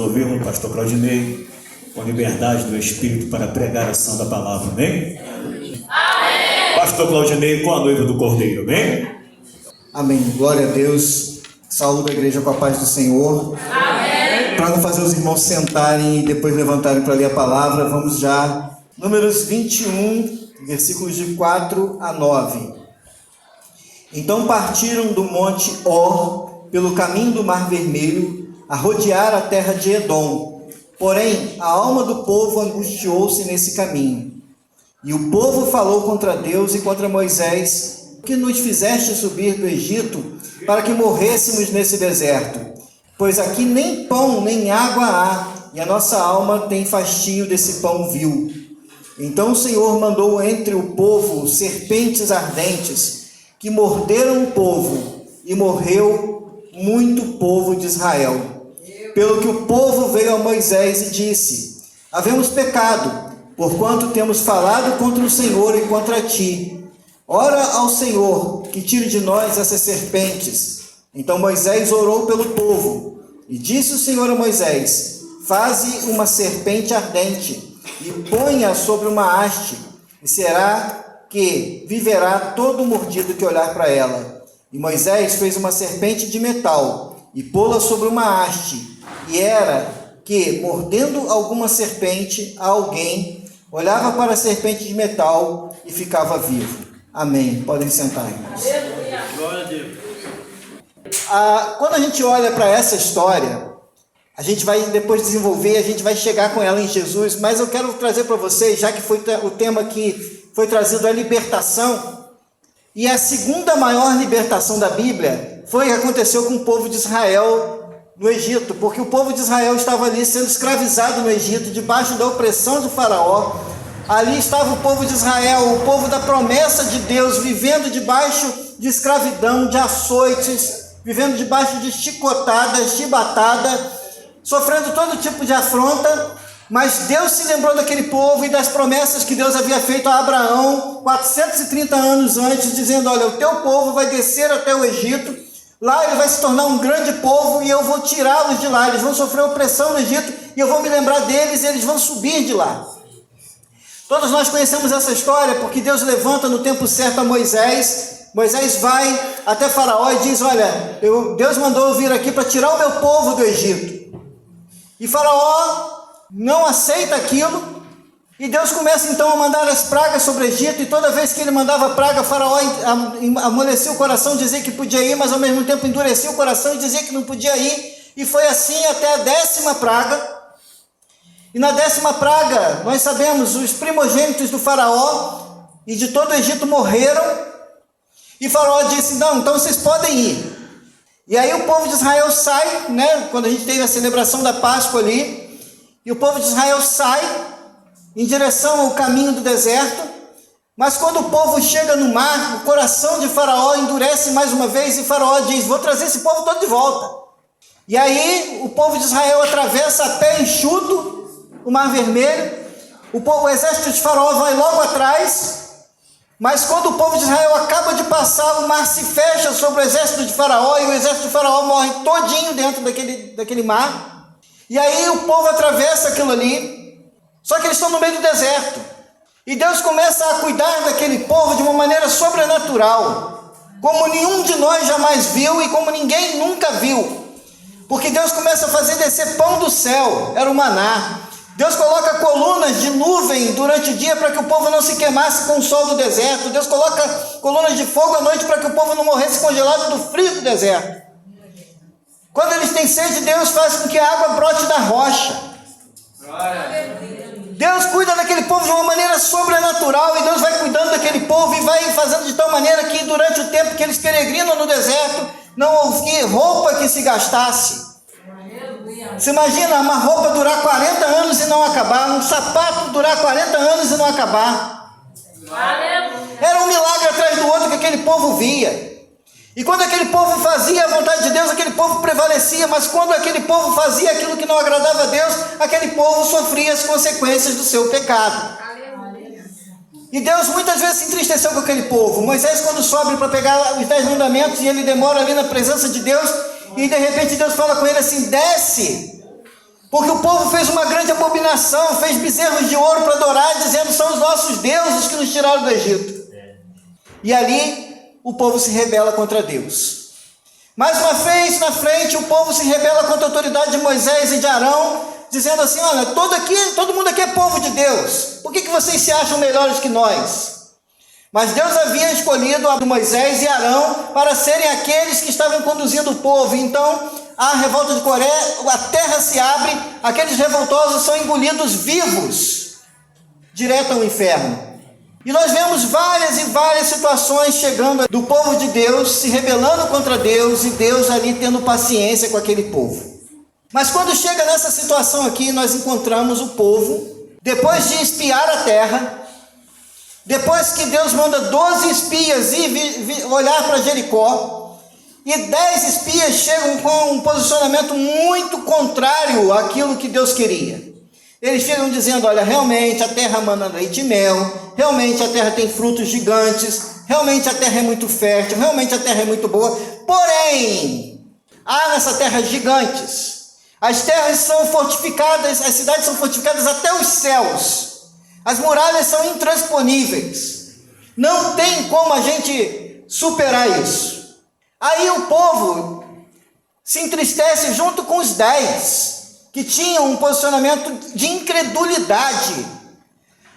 vamos ouvir o pastor Claudinei com liberdade do Espírito para pregar a santa palavra, amém? Amém! Pastor Claudinei com a noiva do Cordeiro, amém? Amém, glória a Deus. Saúdo a igreja com a paz do Senhor. Amém! Para não fazer os irmãos sentarem e depois levantarem para ler a palavra, vamos já. Números 21, versículos de 4 a 9. Então partiram do monte Or, pelo caminho do Mar Vermelho, a rodear a terra de Edom. Porém, a alma do povo angustiou-se nesse caminho. E o povo falou contra Deus e contra Moisés: "Por que nos fizeste subir do Egito, para que morrêssemos nesse deserto? Pois aqui nem pão nem água há, e a nossa alma tem fastinho desse pão vil." Então o Senhor mandou entre o povo serpentes ardentes, que morderam o povo, e morreu muito povo de Israel. Pelo que o povo veio a Moisés e disse: "Havemos pecado, porquanto temos falado contra o Senhor e contra ti. Ora ao Senhor, que tire de nós essas serpentes." Então Moisés orou pelo povo, e disse o Senhor a Moisés: "Faze uma serpente ardente, e ponha sobre uma haste, e será que viverá todo mordido que olhar para ela." E Moisés fez uma serpente de metal, e pô-la sobre uma haste, e era que, mordendo alguma serpente a alguém, olhava para a serpente de metal e ficava vivo. Amém. Podem sentar, irmãos. Glória a Deus. Quando a gente olha para essa história, a gente vai depois desenvolver, a gente vai chegar com ela em Jesus, mas eu quero trazer para vocês, já que foi o tema que foi trazido, a libertação, e a segunda maior libertação da Bíblia foi o que aconteceu com o povo de Israel no Egito, porque o povo de Israel estava ali sendo escravizado no Egito, debaixo da opressão do faraó. Ali estava o povo de Israel, o povo da promessa de Deus, vivendo debaixo de escravidão, de açoites, vivendo debaixo de chicotada, chibatada, sofrendo todo tipo de afronta. Mas Deus se lembrou daquele povo e das promessas que Deus havia feito a Abraão 430 anos antes, dizendo: "Olha, o teu povo vai descer até o Egito, lá ele vai se tornar um grande povo e eu vou tirá-los de lá. Eles vão sofrer opressão no Egito e eu vou me lembrar deles e eles vão subir de lá." Todos nós conhecemos essa história porque Deus levanta no tempo certo a Moisés. Moisés vai até Faraó e diz: "Olha, Deus mandou eu vir aqui para tirar o meu povo do Egito." E Faraó não aceita aquilo, e Deus começa então a mandar as pragas sobre o Egito, e toda vez que ele mandava praga, Faraó amolecia o coração, dizia que podia ir, mas ao mesmo tempo endurecia o coração e dizia que não podia ir, e foi assim até a 10ª praga. E na 10ª praga, nós sabemos, os primogênitos do Faraó e de todo o Egito morreram, e Faraó disse: "Não, então vocês podem ir." E aí o povo de Israel sai, quando a gente teve a celebração da Páscoa ali, e o povo de Israel sai em direção ao caminho do deserto, mas quando o povo chega no mar, o coração de Faraó endurece mais uma vez, e Faraó diz: "Vou trazer esse povo todo de volta." E aí o povo de Israel atravessa a pé enxuto o Mar Vermelho, o exército de Faraó vai logo atrás, mas quando o povo de Israel acaba de passar, o mar se fecha sobre o exército de Faraó, e o exército de Faraó morre todinho dentro daquele mar. E aí o povo atravessa aquilo ali, só que eles estão no meio do deserto, e Deus começa a cuidar daquele povo de uma maneira sobrenatural, como nenhum de nós jamais viu e como ninguém nunca viu, porque Deus começa a fazer descer pão do céu, era o maná. Deus coloca colunas de nuvem durante o dia para que o povo não se queimasse com o sol do deserto. Deus coloca colunas de fogo à noite para que o povo não morresse congelado do frio do deserto. Quando eles têm sede, Deus faz com que a água brote da rocha. Deus cuida daquele povo de uma maneira sobrenatural, e Deus vai cuidando daquele povo e vai fazendo de tal maneira que durante o tempo que eles peregrinam no deserto, não houve roupa que se gastasse. Você imagina uma roupa durar 40 anos e não acabar, um sapato durar 40 anos e não acabar. Era um milagre atrás do outro que aquele povo via. E quando aquele povo fazia a vontade de Deus, aquele povo prevalecia, mas quando aquele povo fazia aquilo que não agradava a Deus, aquele povo sofria as consequências do seu pecado. E Deus muitas vezes se entristeceu com aquele povo. Moisés, quando sobe para pegar os 10 mandamentos, e ele demora ali na presença de Deus, e de repente Deus fala com ele assim: desce, Porque o povo fez uma grande abominação, fez bezerros de ouro para adorar, dizendo: são os nossos deuses que nos tiraram do Egito. E ali o povo se rebela contra Deus. Mais uma vez na frente, o povo se rebela contra a autoridade de Moisés e de Arão, dizendo assim: olha, todo mundo aqui é povo de Deus, por que vocês se acham melhores que nós? Mas Deus havia escolhido a Moisés e Arão para serem aqueles que estavam conduzindo o povo. Então, a revolta de Coré, a terra se abre, aqueles revoltosos são engolidos vivos, direto ao inferno. E nós vemos várias e várias situações chegando do povo de Deus, se rebelando contra Deus, e Deus ali tendo paciência com aquele povo. Mas quando chega nessa situação aqui, nós encontramos o povo, depois de espiar a terra, depois que Deus manda 12 espias ir olhar para Jericó, e 10 espias chegam com um posicionamento muito contrário àquilo que Deus queria. Eles chegam dizendo: olha, realmente a terra mana leite e mel, realmente a terra tem frutos gigantes, realmente a terra é muito fértil, realmente a terra é muito boa, porém, há nessa terra gigantes, as terras são fortificadas, as cidades são fortificadas até os céus, as muralhas são intransponíveis, não tem como a gente superar isso. Aí o povo se entristece junto com os 10, que tinham um posicionamento de incredulidade.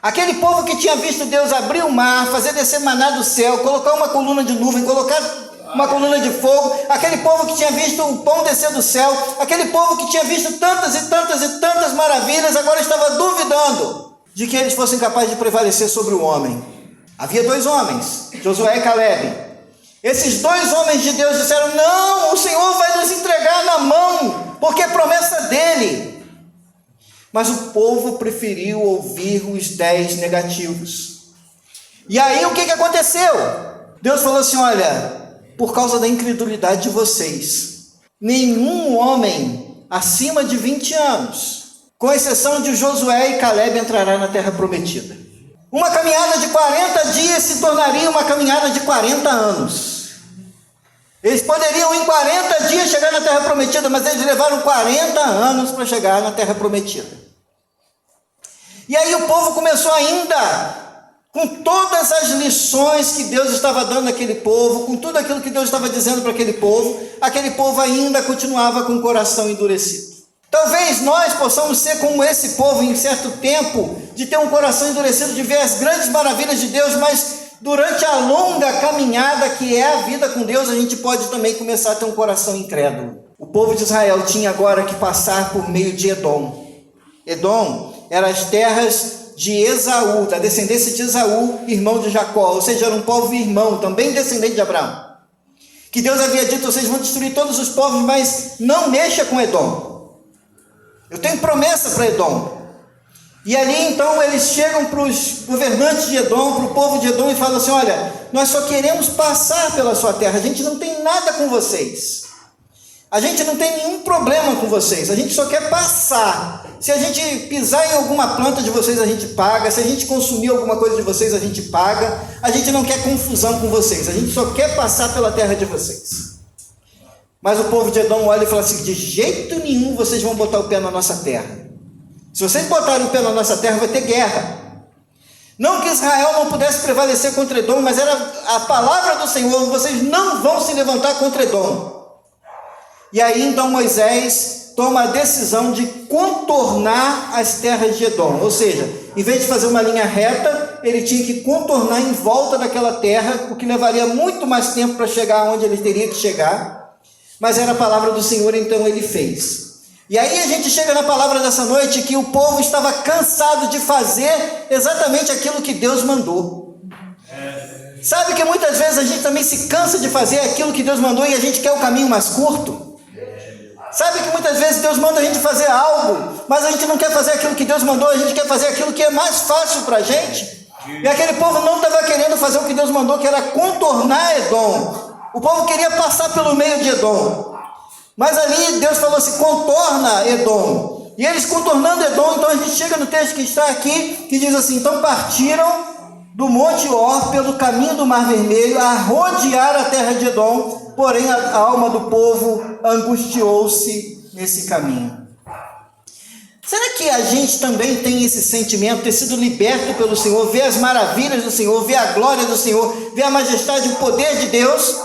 Aquele povo que tinha visto Deus abrir o mar, fazer descer maná do céu, colocar uma coluna de nuvem, colocar uma coluna de fogo, aquele povo que tinha visto o pão descer do céu, aquele povo que tinha visto tantas e tantas e tantas maravilhas, agora estava duvidando de que eles fossem capazes de prevalecer sobre o homem. Havia 2 homens, Josué e Calebe. Esses 2 homens de Deus disseram: não, o Senhor vai nos entregar na mão, porque é promessa dele. Mas o povo preferiu ouvir os 10 negativos. E aí o que aconteceu? Deus falou assim: olha, por causa da incredulidade de vocês, nenhum homem acima de 20 anos, com exceção de Josué e Calebe, entrará na terra prometida. Uma caminhada de 40 dias se tornaria uma caminhada de 40 anos. Eles poderiam em 40 dias chegar na terra prometida, mas eles levaram 40 anos para chegar na terra prometida. E aí o povo começou ainda, com todas as lições que Deus estava dando àquele povo, com tudo aquilo que Deus estava dizendo para aquele povo ainda continuava com o coração endurecido. Talvez nós possamos ser como esse povo em certo tempo, de ter um coração endurecido, de ver as grandes maravilhas de Deus, mas durante a longa caminhada que é a vida com Deus, a gente pode também começar a ter um coração incrédulo. O povo de Israel tinha agora que passar por meio de Edom. Edom eram as terras de Esaú, da descendência de Esaú, irmão de Jacó, ou seja, era um povo irmão, também descendente de Abraão. Que Deus havia dito: vocês vão destruir todos os povos, mas não mexa com Edom. Eu tenho promessa para Edom. E ali então eles chegam para os governantes de Edom, para o povo de Edom, e falam assim: olha, nós só queremos passar pela sua terra, a gente não tem nada com vocês, a gente não tem nenhum problema com vocês, a gente só quer passar. Se a gente pisar em alguma planta de vocês, a gente paga, se a gente consumir alguma coisa de vocês, a gente paga, a gente não quer confusão com vocês, a gente só quer passar pela terra de vocês. Mas o povo de Edom olha e fala assim: de jeito nenhum vocês vão botar o pé na nossa terra. Se vocês botarem o pé na nossa terra, vai ter guerra. Não que Israel não pudesse prevalecer contra Edom, mas era a palavra do Senhor: vocês não vão se levantar contra Edom. E aí então Moisés toma a decisão de contornar as terras de Edom, ou seja, em vez de fazer uma linha reta, ele tinha que contornar em volta daquela terra, o que levaria muito mais tempo para chegar onde ele teria que chegar, mas era a palavra do Senhor, então ele fez. E aí a gente chega na palavra dessa noite, que o povo estava cansado de fazer exatamente aquilo que Deus mandou. Sabe que muitas vezes a gente também se cansa de fazer aquilo que Deus mandou e a gente quer o caminho mais curto? Sabe que muitas vezes Deus manda a gente fazer algo, mas a gente não quer fazer aquilo que Deus mandou, a gente quer fazer aquilo que é mais fácil para a gente. E aquele povo não estava querendo fazer o que Deus mandou, que era contornar Edom. O povo queria passar pelo meio de Edom. Mas ali Deus falou assim: contorna Edom. E eles contornando Edom, então a gente chega no texto que está aqui, que diz assim: então partiram do Monte Or pelo caminho do Mar Vermelho, a rodear a terra de Edom, porém a alma do povo angustiou-se nesse caminho. que a gente também tem esse sentimento, ter sido liberto pelo Senhor, ver as maravilhas do Senhor, ver a glória do Senhor, ver a majestade e o poder de Deus,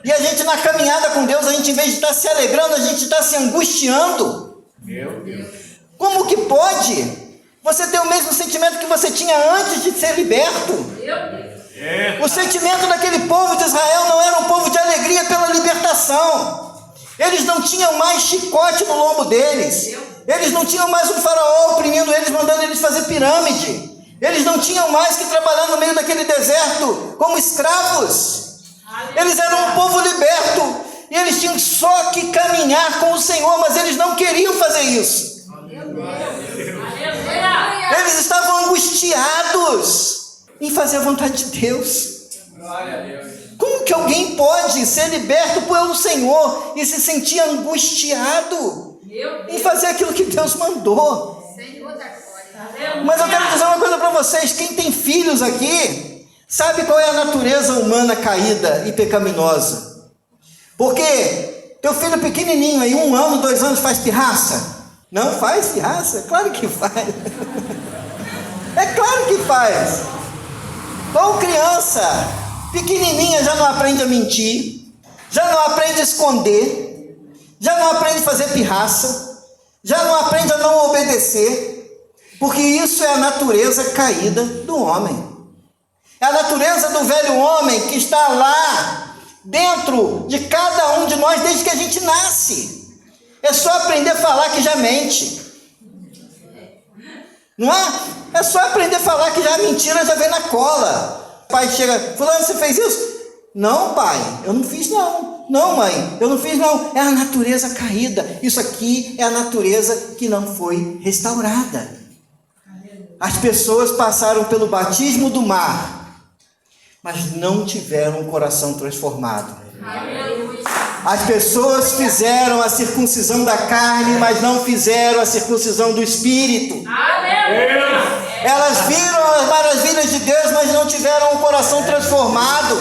e a gente na caminhada com Deus, a gente em vez de estar se alegrando, a gente está se angustiando? Meu Deus. Como que pode você ter o mesmo sentimento que você tinha antes de ser liberto? O sentimento daquele povo de Israel não era um povo de alegria pela libertação. Eles não tinham mais chicote no lombo deles. Eles não tinham mais um faraó oprimindo eles, mandando eles fazer pirâmide. Eles não tinham mais que trabalhar no meio daquele deserto como escravos. Eles eram um povo liberto. E eles tinham só que caminhar com o Senhor, mas eles não queriam fazer isso. Eles estavam angustiados em fazer a vontade de Deus. Como que alguém pode ser liberto pelo Senhor e se sentir angustiado em fazer aquilo que Deus mandou? Mas eu quero dizer uma coisa para vocês: quem tem filhos aqui sabe qual é a natureza humana caída e pecaminosa. Porque teu filho pequenininho aí, 1 ano, 2 anos, faz pirraça? Não faz pirraça? Claro que faz. É claro que faz. Qual criança pequenininha já não aprende a mentir, já não aprende a esconder, já não aprende a fazer pirraça, já não aprende a não obedecer, porque isso é a natureza caída do homem. É a natureza do velho homem que está lá dentro de cada um de nós desde que a gente nasce. É só aprender a falar que já mente. Não é? É só aprender a falar que já a mentira já vem na cola. O pai chega: fulano, você fez isso? Não, pai, eu não fiz não. Não, mãe, eu não fiz não. É a natureza caída. Isso aqui é a natureza que não foi restaurada. As pessoas passaram pelo batismo do mar, mas não tiveram um coração transformado. As pessoas fizeram a circuncisão da carne, mas não fizeram a circuncisão do espírito. Elas viram as maravilhas de Deus, mas não tiveram um coração transformado.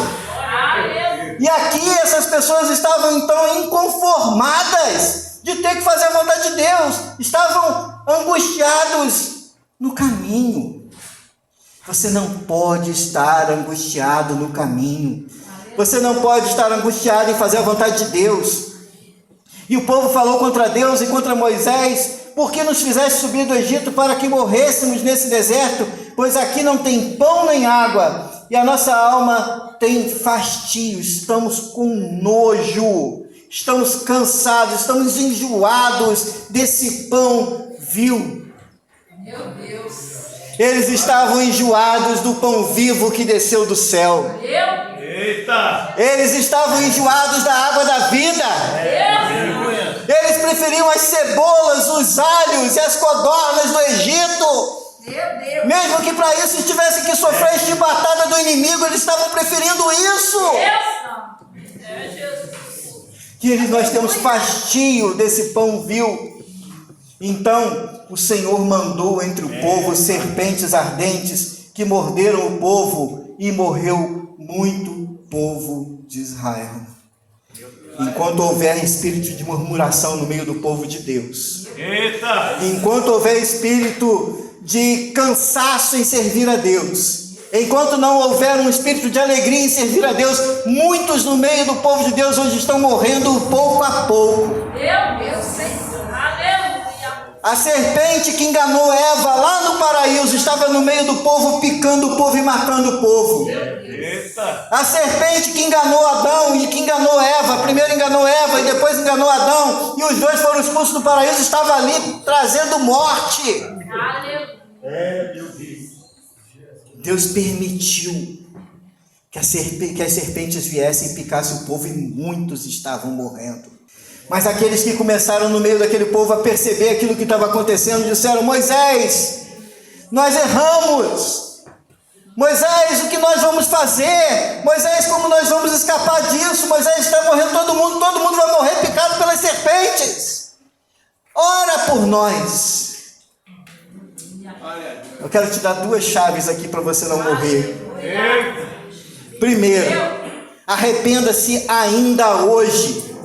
E aqui essas pessoas estavam então inconformadas de ter que fazer a vontade de Deus. Estavam angustiados no caminho. Você não pode estar angustiado no caminho. Você não pode estar angustiado em fazer a vontade de Deus. E o povo falou contra Deus e contra Moisés: por que nos fizeste subir do Egito para que morrêssemos nesse deserto? Pois aqui não tem pão nem água, e a nossa alma tem fastio, estamos com nojo, estamos cansados, estamos enjoados desse pão vil. Meu Deus. Eles estavam enjoados do pão vivo que desceu do céu. Eita! Eles estavam enjoados da água da vida. Eles preferiam as cebolas, os alhos e as codornas do Egito. Meu Deus. Mesmo que para isso tivessem que sofrer a chibatada do inimigo, eles estavam preferindo isso. Que nós temos fastio desse pão vil. Então o Senhor mandou entre o povo serpentes ardentes que morderam o povo, e morreu muito povo de Israel. Enquanto houver espírito de murmuração no meio do povo de Deus, enquanto houver espírito de cansaço em servir a Deus, enquanto não houver um espírito de alegria em servir a Deus, muitos no meio do povo de Deus hoje estão morrendo pouco a pouco. Meu Deus, Senhor. Aleluia. A serpente que enganou Eva lá no paraíso estava no meio do povo, picando o povo e matando o povo. A serpente que enganou Adão e que enganou Eva, primeiro enganou Eva e depois enganou Adão, e os dois foram expulsos do paraíso, estava ali trazendo morte. Deus permitiu que as serpentes viessem e picassem o povo, e muitos estavam morrendo. Mas aqueles que começaram no meio daquele povo a perceber aquilo que estava acontecendo, disseram: Moisés, nós erramos. Moisés, o que nós vamos fazer? Moisés, como nós vamos escapar disso? Moisés, está morrendo todo mundo vai morrer picado pelas serpentes. Ora por nós. Eu quero te dar 2 chaves aqui para você não morrer. Primeiro, arrependa-se ainda hoje.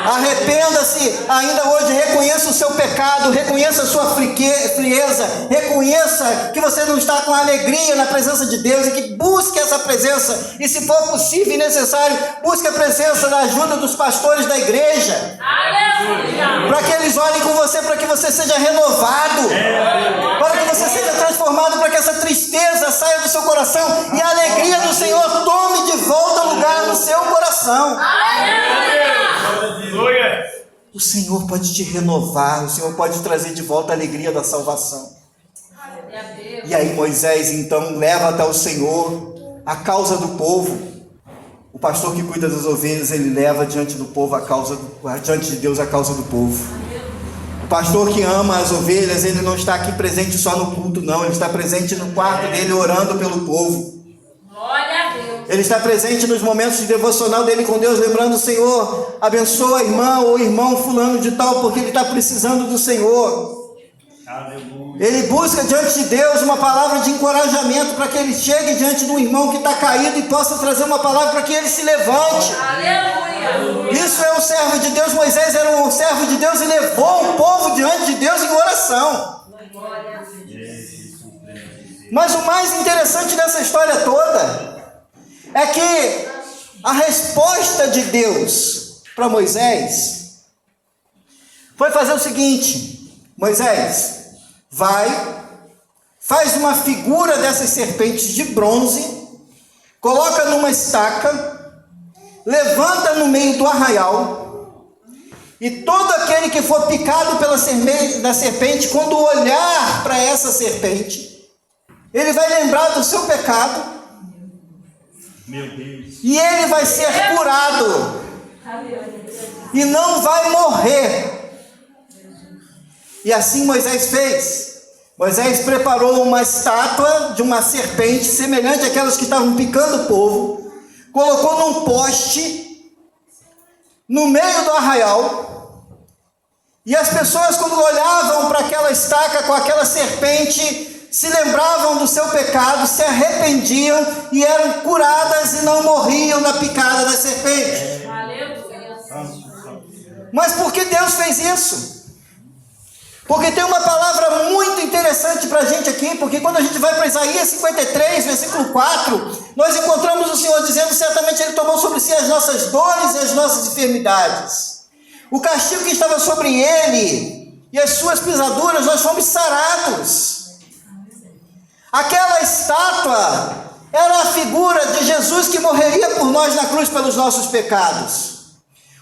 Arrependa-se ainda hoje, reconheça o seu pecado, reconheça a sua frieza, reconheça que você não está com alegria na presença de Deus e que busque essa presença, e se for possível e necessário, busque a presença da ajuda dos pastores da igreja, para que eles olhem com você, para que você seja renovado, para que você seja transformado, para que essa tristeza saia do seu coração e a alegria do Senhor tome de volta lugar no seu coração. O Senhor pode te renovar, o Senhor pode trazer de volta a alegria da salvação. E aí Moisés então leva até o Senhor a causa do povo. O pastor que cuida das ovelhas, ele leva diante do povo diante de Deus a causa do povo. O pastor que ama as ovelhas, ele não está aqui presente só no culto, não. Ele está presente no quarto dele orando pelo povo. Ele está presente nos momentos de devocional dele com Deus, lembrando: Senhor, abençoa a irmã ou irmão fulano de tal, porque ele está precisando do Senhor. Ele busca diante de Deus uma palavra de encorajamento para que ele chegue diante de um irmão que está caído e possa trazer uma palavra para que ele se levante. Isso é um servo de Deus. Moisés era um servo de Deus e levou o povo diante de Deus em oração. Mas o mais interessante dessa história toda é que a resposta de Deus para Moisés foi fazer o seguinte: Moisés, vai, faz uma figura dessas serpentes de bronze, coloca numa estaca, levanta no meio do arraial, e todo aquele que for picado pela serpente, quando olhar para essa serpente, ele vai lembrar do seu pecado, Meu Deus. e ele vai ser curado e não vai morrer. E assim Moisés fez. Moisés preparou uma estátua de uma serpente semelhante àquelas que estavam picando o povo, colocou num poste no meio do arraial, e as pessoas, quando olhavam para aquela estaca com aquela serpente, se lembravam do seu pecado, se arrependiam e eram curadas e não morriam na picada da serpente. Mas por que Deus fez isso? Porque tem uma palavra muito interessante para a gente aqui, porque quando a gente vai para Isaías 53, versículo 4, nós encontramos o Senhor dizendo: certamente Ele tomou sobre si as nossas dores e as nossas enfermidades. O castigo que estava sobre Ele e as suas pisaduras, nós fomos sarados. Aquela estátua era a figura de Jesus que morreria por nós na cruz pelos nossos pecados.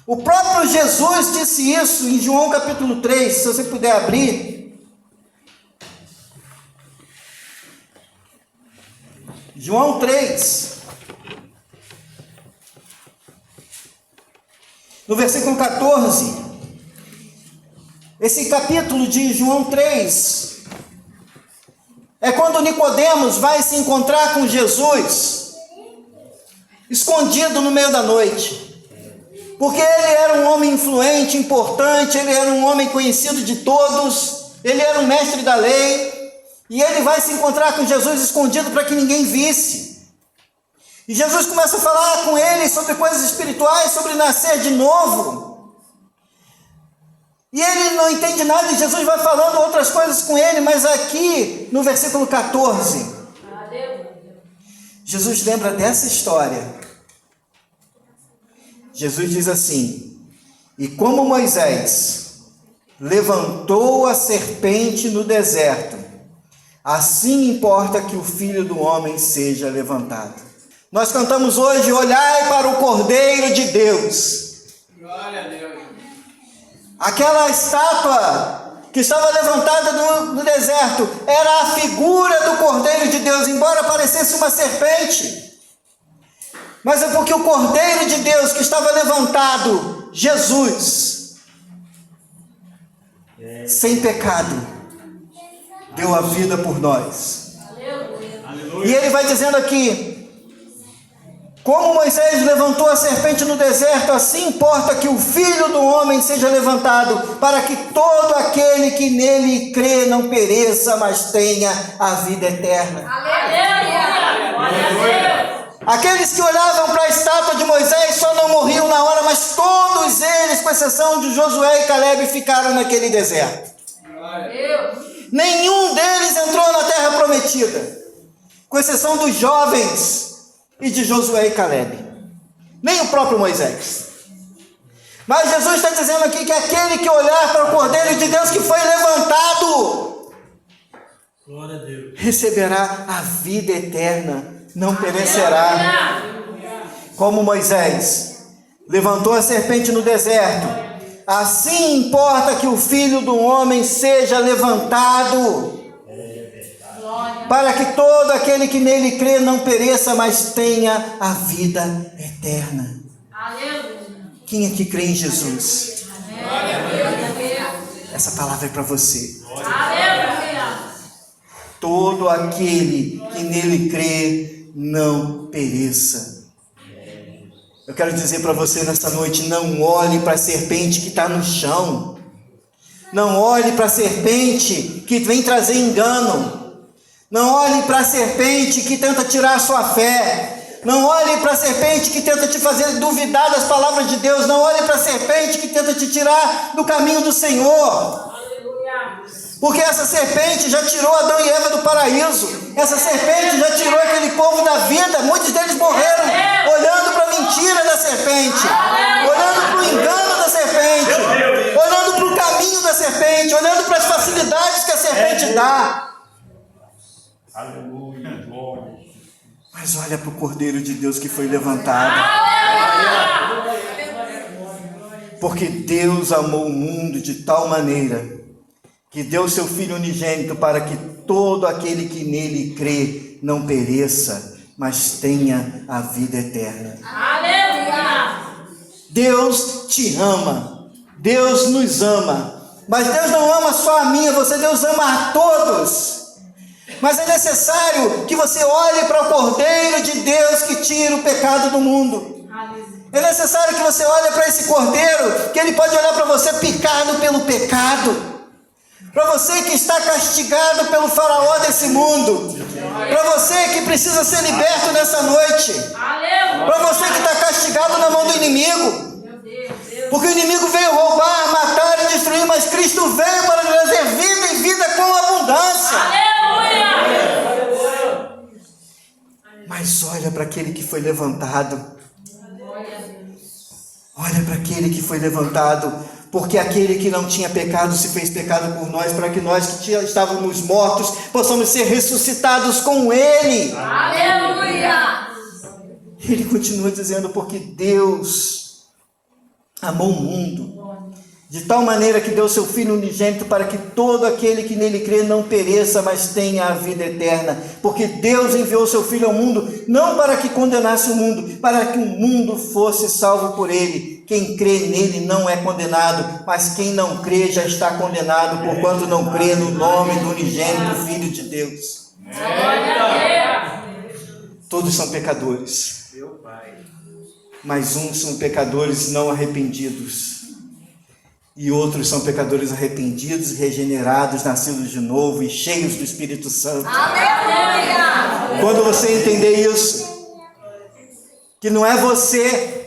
O próprio Jesus disse isso em João capítulo 3, se você puder abrir. João 3, no versículo 14. Esse capítulo de João 3 é quando Nicodemos vai se encontrar com Jesus, escondido no meio da noite. Porque ele era um homem influente, importante, ele era um homem conhecido de todos, ele era um mestre da lei, e ele vai se encontrar com Jesus escondido para que ninguém visse. E Jesus começa a falar com ele sobre coisas espirituais, sobre nascer de novo. E ele não entende nada, e Jesus vai falando outras coisas com ele, mas aqui no versículo 14, Jesus lembra dessa história. Jesus diz assim: e como Moisés levantou a serpente no deserto, assim importa que o Filho do Homem seja levantado. Nós cantamos hoje: olhai para o Cordeiro de Deus. Glória a Deus. Aquela estátua que estava levantada no deserto era a figura do Cordeiro de Deus, embora parecesse uma serpente. Mas é porque o Cordeiro de Deus que estava levantado, Jesus, sem pecado, deu a vida por nós. Aleluia. E ele vai dizendo aqui: como Moisés levantou a serpente no deserto, assim importa que o Filho do Homem seja levantado, para que todo aquele que nele crê não pereça, mas tenha a vida eterna. Aleluia! Glória a Deus! Aqueles que olhavam para a estátua de Moisés só não morriam na hora, mas todos eles, com exceção de Josué e Caleb, ficaram naquele deserto. Nenhum deles entrou na terra prometida, com exceção dos jovens e de Josué e Caleb. Nem o próprio Moisés. Mas Jesus está dizendo aqui que aquele que olhar para o Cordeiro de Deus que foi levantado, Glória a Deus, receberá a vida eterna, não perecerá. Como Moisés levantou a serpente no deserto, assim importa que o Filho do Homem seja levantado, para que todo aquele que nele crê não pereça, mas tenha a vida eterna. Quem aqui crê em Jesus? Essa palavra é para você. Todo aquele que nele crê não pereça. Eu quero dizer para você nessa noite, não olhe para a serpente que está no chão. Não olhe para a serpente que vem trazer engano. Não olhe para a serpente que tenta tirar a sua fé. Não olhe para a serpente que tenta te fazer duvidar das palavras de Deus. Não olhe para a serpente que tenta te tirar do caminho do Senhor. Porque essa serpente já tirou Adão e Eva do paraíso. Essa serpente já tirou aquele povo da vida. Muitos deles morreram olhando para a mentira da serpente, olhando para o engano da serpente, olhando para o caminho da serpente, olhando para as facilidades que a serpente dá. aleluia, glória. Mas olha para o Cordeiro de Deus que foi levantado. Porque Deus amou o mundo de tal maneira que deu seu Filho unigênito para que todo aquele que nele crê não pereça, mas tenha a vida eterna. Deus te ama. Deus nos ama. Mas Deus não ama só a mim, você. Deus ama a todos. Mas é necessário que você olhe para o Cordeiro de Deus que tira o pecado do mundo. É necessário que você olhe para esse Cordeiro, que ele pode olhar para você picado pelo pecado. Para você que está castigado pelo faraó desse mundo. Para você que precisa ser liberto nessa noite. Para você que está castigado na mão do inimigo. Porque o inimigo veio roubar, matar e destruir, mas Cristo veio para trazer vida e vida com abundância. Mas olha para aquele que foi levantado. Olha para aquele que foi levantado, porque aquele que não tinha pecado se fez pecado por nós, para que nós que estávamos mortos possamos ser ressuscitados com Ele. Aleluia! Ele continua dizendo, porque Deus amou o mundo de tal maneira que deu seu Filho unigênito para que todo aquele que nele crê não pereça, mas tenha a vida eterna. Porque Deus enviou seu Filho ao mundo, não para que condenasse o mundo, para que o mundo fosse salvo por ele. Quem crê nele não é condenado, mas quem não crê já está condenado, porquanto não crê no nome do unigênito Filho de Deus. Todos são pecadores, mas uns são pecadores não arrependidos. E outros são pecadores arrependidos, regenerados, nascidos de novo e cheios do Espírito Santo. Aleluia! Quando você entender isso, que não é você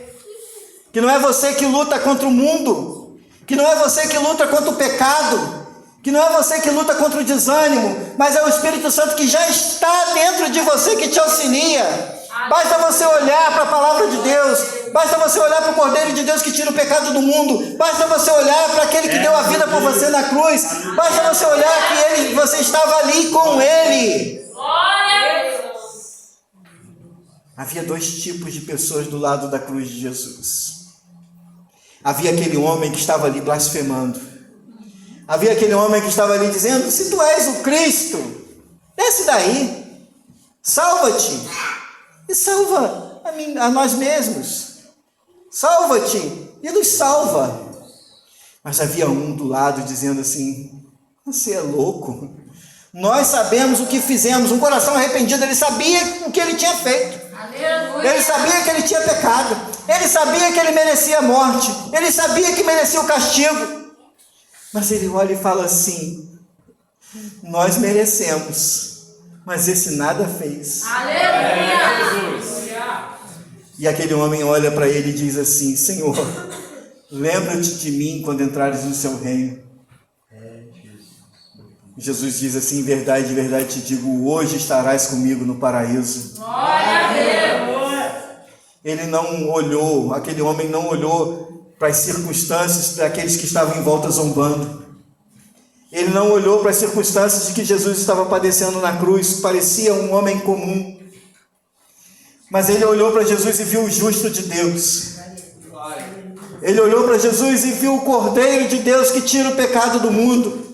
que luta contra o mundo, que não é você que luta contra o pecado, que não é você que luta contra o desânimo, mas é o Espírito Santo que já está dentro de você que te auxilia. Basta você olhar para a palavra de Deus, basta você olhar para o Cordeiro de Deus que tira o pecado do mundo, basta você olhar para aquele que deu a vida por você na cruz, basta você olhar que você estava ali com Ele. Havia dois tipos de pessoas do lado da cruz de Jesus. Havia aquele homem que estava ali blasfemando. Havia aquele homem que estava ali dizendo, se tu és o Cristo, desce daí, salva-te. E salva a nós mesmos. Salva-te e nos salva. Mas havia um do lado dizendo assim, você é louco. Nós sabemos o que fizemos. Um coração arrependido, ele sabia o que ele tinha feito. Ele sabia que ele tinha pecado. Ele sabia que ele merecia a morte. Ele sabia que merecia o castigo. Mas ele olha e fala assim, nós merecemos, mas esse nada fez. Aleluia! E aquele homem olha para ele e diz assim: Senhor, lembra-te de mim quando entrares no seu reino. Jesus diz assim: em verdade te digo, hoje estarás comigo no paraíso. Glória a Deus. Ele não olhou, aquele homem não olhou para as circunstâncias daqueles que estavam em volta zombando. Ele não olhou para as circunstâncias de que Jesus estava padecendo na cruz, parecia um homem comum. Mas ele olhou para Jesus e viu o justo de Deus. Ele olhou para Jesus e viu o Cordeiro de Deus que tira o pecado do mundo.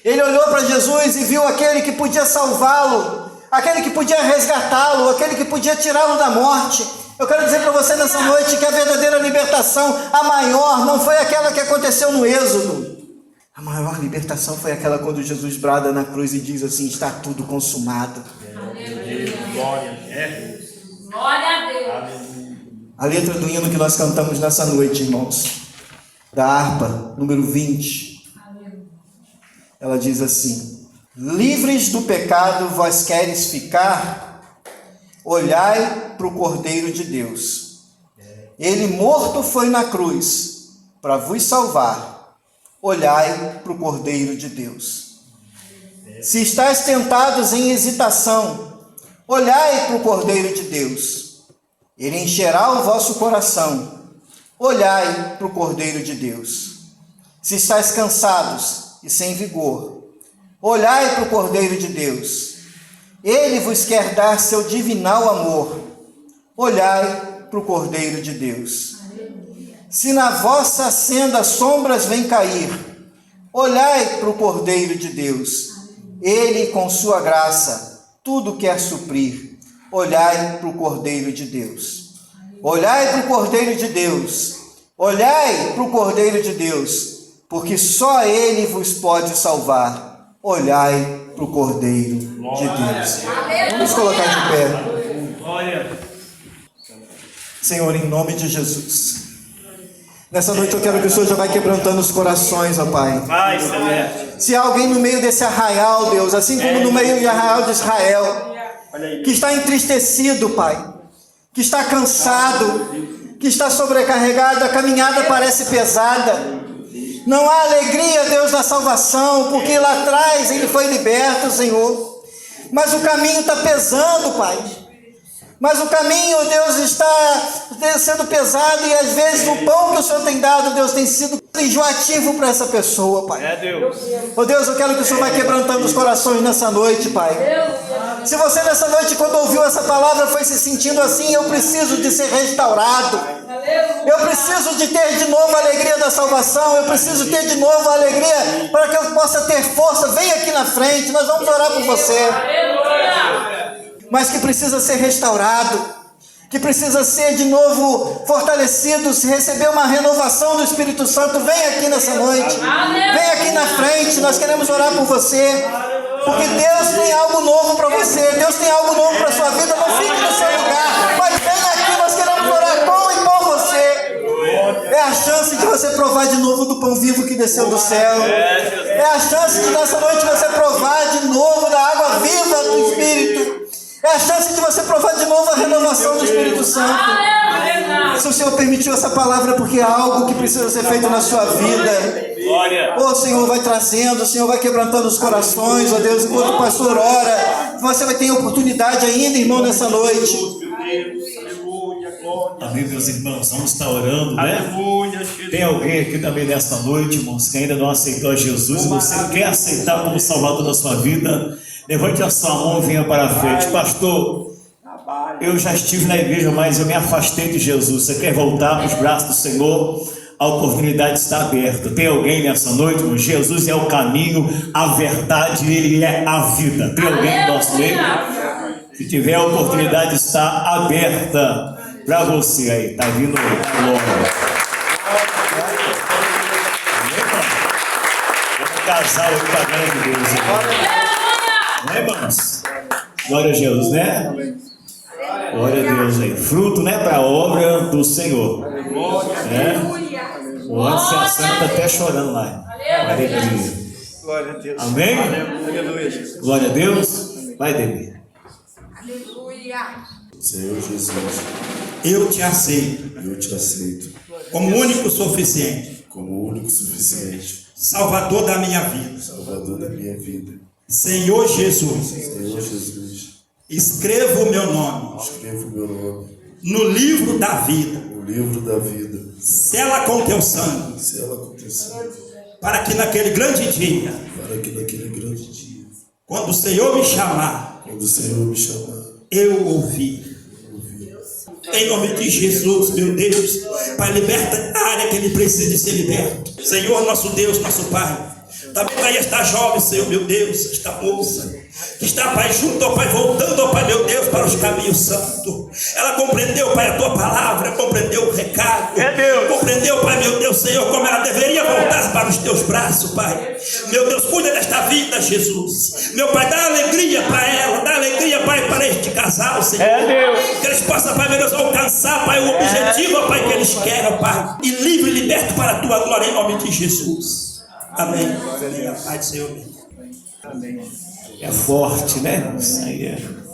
Ele olhou para Jesus e viu aquele que podia salvá-lo, aquele que podia resgatá-lo, aquele que podia tirá-lo da morte. Eu quero dizer para você nessa noite que a verdadeira libertação, a maior, não foi aquela que aconteceu no Êxodo. A maior libertação foi aquela quando Jesus brada na cruz e diz assim: está tudo consumado. Glória Glória a Deus. A letra do hino que nós cantamos nessa noite, irmãos, da harpa, número 20, ela diz assim: livres do pecado vós queres ficar, olhai para o Cordeiro de Deus. Ele morto foi na cruz para vos salvar, olhai para o Cordeiro de Deus. Se estáis tentados em hesitação, olhai para o Cordeiro de Deus. Ele encherá o vosso coração, olhai para o Cordeiro de Deus. Se estáis cansados e sem vigor, olhai para o Cordeiro de Deus. Ele vos quer dar seu divinal amor, olhai para o Cordeiro de Deus. Se na vossa senda sombras vêm cair, olhai para o Cordeiro de Deus. Ele, com sua graça, tudo quer suprir. Olhai para o Cordeiro de Deus. Olhai para o Cordeiro de Deus. Olhai para o Cordeiro de Deus, porque só Ele vos pode salvar. Olhai para o Cordeiro de Deus. Vamos colocar de pé. Glória. Senhor, em nome de Jesus, nessa noite eu quero que o Senhor já vai quebrantando os corações, ó Pai. Vai, Senhor. Se há alguém no meio desse arraial, Deus, assim como no meio do arraial de Israel, que está entristecido, Pai, que está cansado, que está sobrecarregado, a caminhada parece pesada, não há alegria, Deus, da salvação, porque lá atrás ele foi liberto, Senhor, mas o caminho está pesando, Pai. Mas o caminho, Deus, está sendo pesado e às vezes o pão que o Senhor tem dado, Deus, tem sido enjoativo para essa pessoa, Pai. É Deus. Oh Deus, eu quero que o Senhor vai quebrantando os corações nessa noite, Pai. Se você nessa noite, quando ouviu essa palavra, foi se sentindo assim: eu preciso de ser restaurado, eu preciso de ter de novo a alegria da salvação, eu preciso ter de novo a alegria para que eu possa ter força, vem aqui na frente, nós vamos orar por você. Mas que precisa ser restaurado, que precisa ser de novo fortalecido, se receber uma renovação do Espírito Santo, vem aqui nessa noite, vem aqui na frente, nós queremos orar por você, porque Deus tem algo novo para você, Deus tem algo novo para a sua vida, não fique no seu lugar, mas vem aqui, nós queremos orar com e por você. É a chance de você provar de novo do pão vivo que desceu do céu, é a chance de nessa noite você provar de novo da água viva do Espírito, é a chance de você provar de novo a renovação do Espírito Santo. Se o Senhor permitiu essa palavra, porque é algo que precisa ser feito na sua vida. Oh Senhor, vai trazendo, o Senhor vai quebrantando os corações, ó Deus, enquanto o pastor ora, você vai ter oportunidade ainda, irmão, nessa noite. Amém, meus irmãos, vamos estar orando, né? Aleluia. Tem alguém aqui também nesta noite, irmãos, que ainda não aceitou a Jesus e você quer aceitar como Salvador da sua vida? Levante a sua mão e venha para a frente. Pastor, eu já estive na igreja, mas eu me afastei de Jesus. Você quer voltar para os braços do Senhor? A oportunidade está aberta. Tem alguém nessa noite, irmão? Jesus é o caminho, a verdade, Ele é a vida. Tem alguém no nosso meio? Se tiver, a oportunidade está aberta para você aí. Está vindo agora. Vamos casar aí para a glória de Deus. Né, irmãos? Glória a Jesus, né? Glória a Deus aí. Fruto, né, para a obra do Senhor. Né? O antes se assenta até chorando lá. Aleluia. Glória a Deus. Amém? Aleluia. Glória a Deus. Vai, Deus. Aleluia. Senhor Jesus, eu te aceito eu te aceito como único suficiente, como o único suficiente, Salvador da minha vida. Salvador da minha vida. Senhor Jesus, Senhor Jesus, escreva o meu nome escreva o meu nome no livro da vida. no livro da vida. Sela com teu sangue, Sela com teu sangue, para que naquele grande dia, para que naquele grande dia, quando o Senhor me chamar, quando o Senhor me chamar, eu ouvi. Em nome de Jesus, meu Deus, Pai, liberta a área que ele precisa de ser liberto. Senhor, nosso Deus, nosso Pai, também vai esta jovem, Senhor, meu Deus, esta moça, que está, Pai, junto, ó Pai, voltando, ó Pai, meu Deus, para os caminhos santos. Ela compreendeu, Pai, a tua palavra, compreendeu o recado, compreendeu, Pai, meu Deus, Senhor, como ela deveria voltar para os teus braços, Pai. Meu Deus, cuida desta vida, Jesus. Meu Pai, dá alegria para ela, dá alegria, Pai, para este casal, Senhor. Que eles possam, Pai, meu Deus, alcançar, Pai, o objetivo, ó Pai, que eles querem, Pai. E livre e liberto para a tua glória, em nome de Jesus. Amém. Pai do Senhor. É forte, né? Isso aí é.